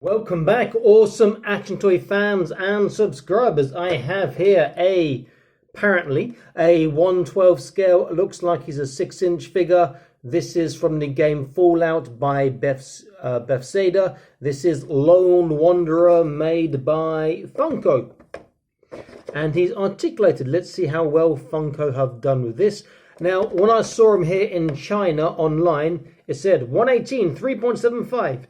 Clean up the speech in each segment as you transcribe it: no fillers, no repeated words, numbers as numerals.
Welcome back, awesome action toy fans and subscribers. I have here apparently a 1/12 scale. It looks like he's a 6-inch figure. This is from the game Fallout by Bethesda. This is Lone Wanderer made by Funko. And he's articulated. Let's see how well Funko have done with this. Now, when I saw him here in China online, it said 118, 3.75.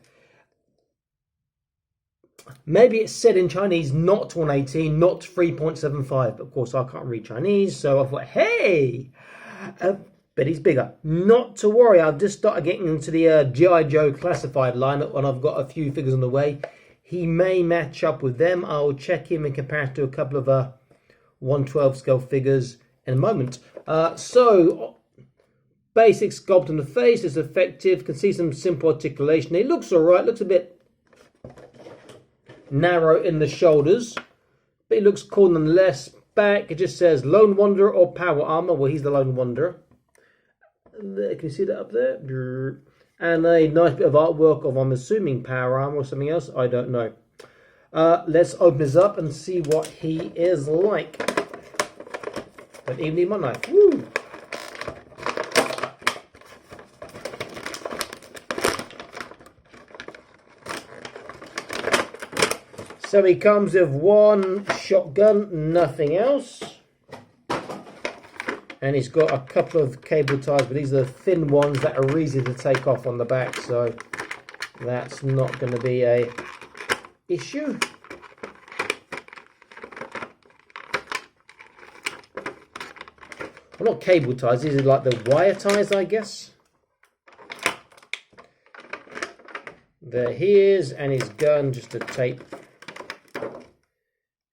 Maybe it's said in Chinese not 118, not 3.75. But of course, I can't read Chinese, so I thought, hey, but he's bigger. Not to worry, I've just started getting into the G.I.Joe classified line, and I've got a few figures on the way. He may match up with them. I'll check him in comparison to a couple of 1/12 scale figures in a moment. So, basic sculpt on the face is effective. Can see some simple articulation. It looks alright, looks a bit narrow in the shoulders, but it looks cool nonetheless. Back, it just says Lone Wanderer or Power Armor. Well, he's the Lone Wanderer. There, can you see that up there? And a nice bit of artwork of, I'm assuming, Power Armor or something else. I don't know. Let's open this up and see what he is like. Don't even need my knife. Woo! So he comes with one shotgun, nothing else. And he's got a couple of cable ties, but these are the thin ones that are easy to take off on the back, so that's not going to be a issue. Well, not cable ties, these are like the wire ties, I guess. There he is, and his gun, just a tape.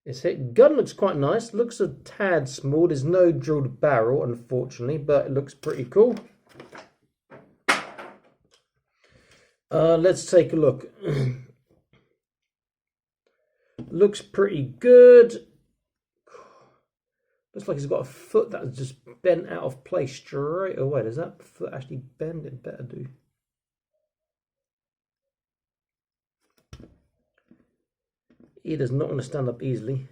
His gun looks quite nice, looks a tad small. There's no drilled barrel, unfortunately, but it looks pretty cool. Let's take a look. Looks pretty good. Looks like he's got a foot that's just bent out of place straight away. Does that foot actually bend? It better do. He does not want to stand up easily.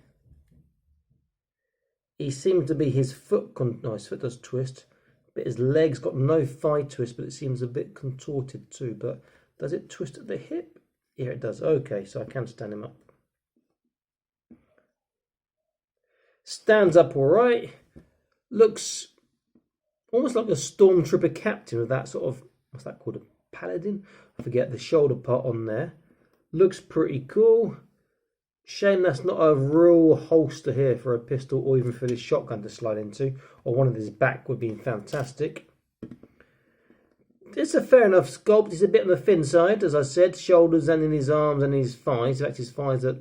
He seems to be his foot, his foot does twist, but his leg's got no thigh twist, but it seems a bit contorted too. But does it twist at the hip? Yeah, it does. Okay, so I can stand him up. Stands up all right. Looks almost like a stormtrooper captain with that sort of, what's that called, a paladin? I forget the shoulder part on there. Looks pretty cool. Shame that's not a real holster here for a pistol or even for this shotgun to slide into, or one of his back would be fantastic. It's a fair enough sculpt. He's a bit on the thin side, as I said, shoulders and in his arms and his thighs. In fact, his thighs are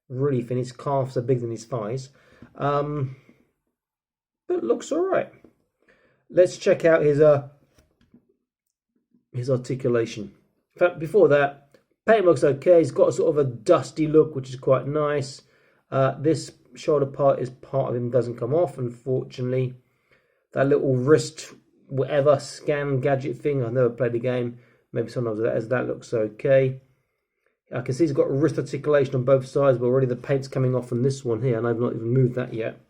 really thin. His calves are bigger than his thighs. But looks all right. Let's check out his articulation. In fact, before that, paint looks okay. He's got a sort of a dusty look, which is quite nice. This shoulder part is part of him, doesn't come off, unfortunately. That little wrist, whatever, scan gadget thing, I've never played the game. Maybe sometimes that looks okay. I can see he's got wrist articulation on both sides, but already the paint's coming off on this one here, and I've not even moved that yet.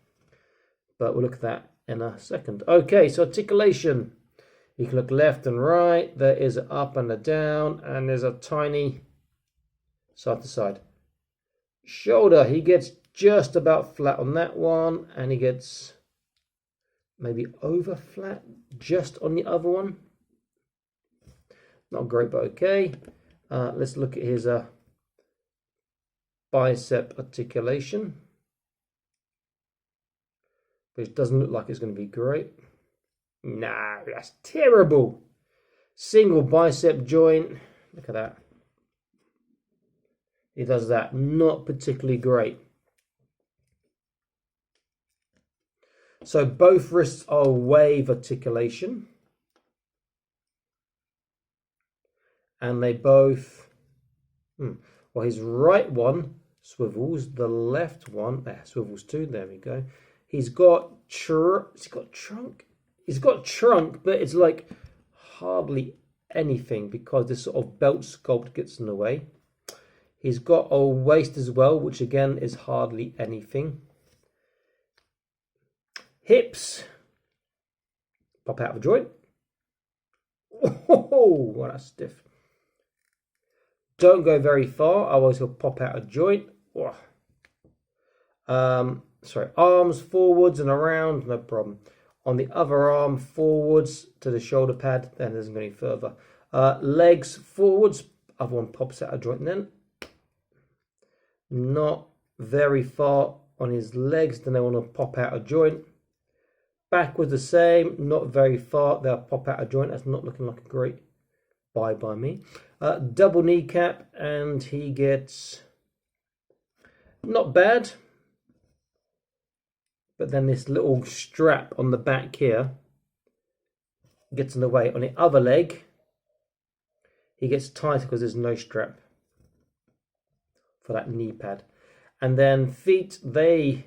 But we'll look at that in a second. Okay, so articulation. You can look left and right. There is an up and a down, and there's a tiny side to side. Shoulder, he gets just about flat on that one, and he gets maybe over flat just on the other one. Not great, but okay. Let's look at his bicep articulation, which doesn't look like it's going to be great. Nah, that's terrible. Single bicep joint. Look at that. He does that. Not particularly great. So both wrists are wave articulation. And they both... Well, his right one swivels. The left one... swivels too. There we go. He's got trunk. He's got trunk, but it's like hardly anything because this sort of belt sculpt gets in the way. He's got a waist as well, which again is hardly anything. Hips pop out of a joint. Oh, what a stiff. Don't go very far, otherwise he'll pop out a joint. Sorry, arms forwards and around, no problem. On the other arm, forwards to the shoulder pad, then it doesn't go any further. Legs forwards, other one pops out a joint then. Not very far on his legs, then they want to pop out a joint. Backwards the same, not very far, they'll pop out a joint. That's not looking like a great buy by me. Double kneecap, and he gets not bad. But then this little strap on the back here gets in the way. On the other leg, he gets tighter because there's no strap for that knee pad. And then feet, the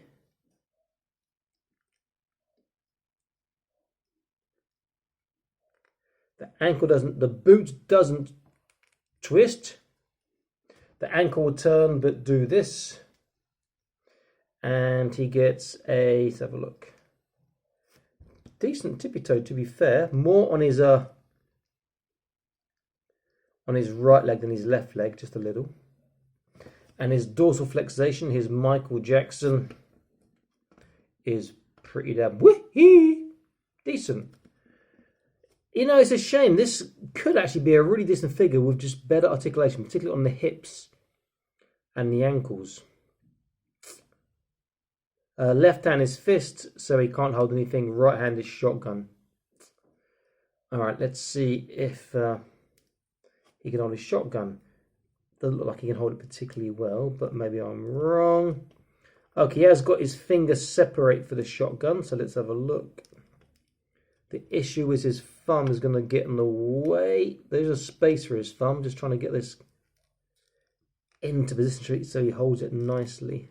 ankle doesn't, the boot doesn't twist. The ankle will turn but do this. And he gets a, let's have a look, decent tippy toe to be fair. More on his right leg than his left leg, just a little. And his dorsal flexation, his Michael Jackson, is pretty damn decent. You know, it's a shame. This could actually be a really decent figure with just better articulation, particularly on the hips and the ankles. Left hand is fist, so he can't hold anything. Right hand is shotgun. All right, let's see if he can hold his shotgun. Doesn't look like he can hold it particularly well, but maybe I'm wrong. Okay, he has got his fingers separate for the shotgun, so let's have a look. The issue is his thumb is going to get in the way. There's a space for his thumb. Just trying to get this into position so he holds it nicely.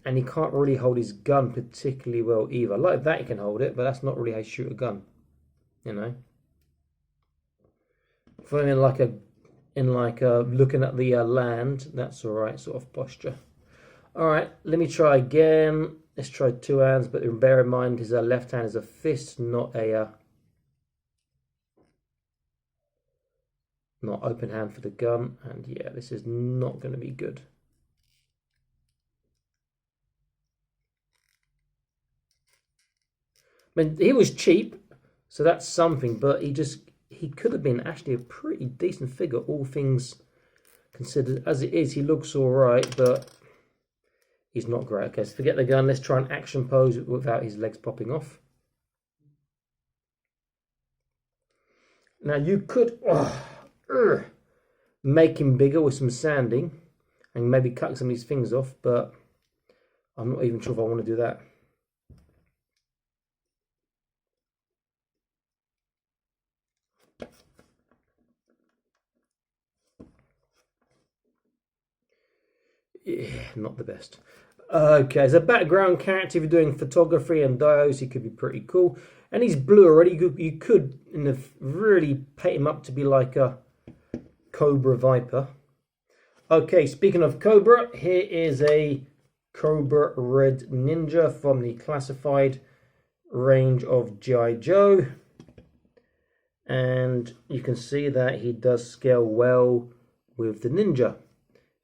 And he can't really hold his gun particularly well either. Like that he can hold it, but that's not really how you shoot a gun, you know. For him in like looking at the land, that's all right sort of posture. All right, let me try again. Let's try two hands, but bear in mind his left hand is a fist, not not open hand for the gun. And yeah, this is not going to be good. I mean, he was cheap, so that's something, but he could have been actually a pretty decent figure, all things considered. As it is, he looks all right, but he's not great. Okay, so forget the gun. Let's try an action pose without his legs popping off. Now, you could make him bigger with some sanding and maybe cut some of his fingers off, but I'm not even sure if I want to do that. Yeah, not the best. Okay, as a background character, if you're doing photography and dios, he could be pretty cool. And he's blue already. You could really paint him up to be like a Cobra Viper. Okay, speaking of Cobra, here is a Cobra Red Ninja from the classified range of G.I.Joe. And you can see that he does scale well with the ninja.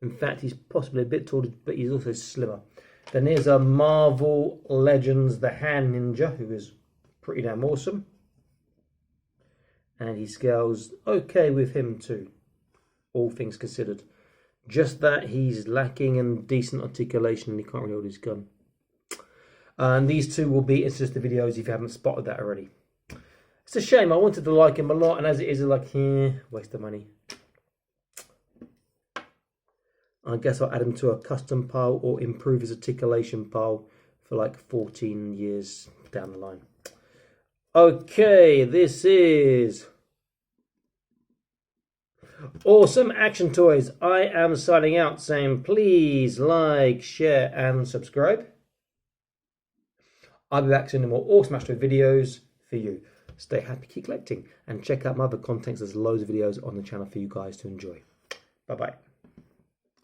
In fact, he's possibly a bit taller, but he's also slimmer. Then here's a Marvel Legends The Hand Ninja, who is pretty damn awesome. And he scales okay with him too, all things considered. Just that he's lacking in decent articulation and he can't really hold his gun. And these two will be in sister videos if you haven't spotted that already. It's a shame, I wanted to like him a lot, and as it is, like, waste of money. I guess I'll add him to a custom pile or improve his articulation pile for like 14 years down the line. Okay, this is Awesome Action Toys. I am signing out saying please like, share and subscribe. I'll be back soon with more awesome Astro videos for you. Stay happy, keep collecting, and check out my other contents. There's loads of videos on the channel for you guys to enjoy. Bye-bye.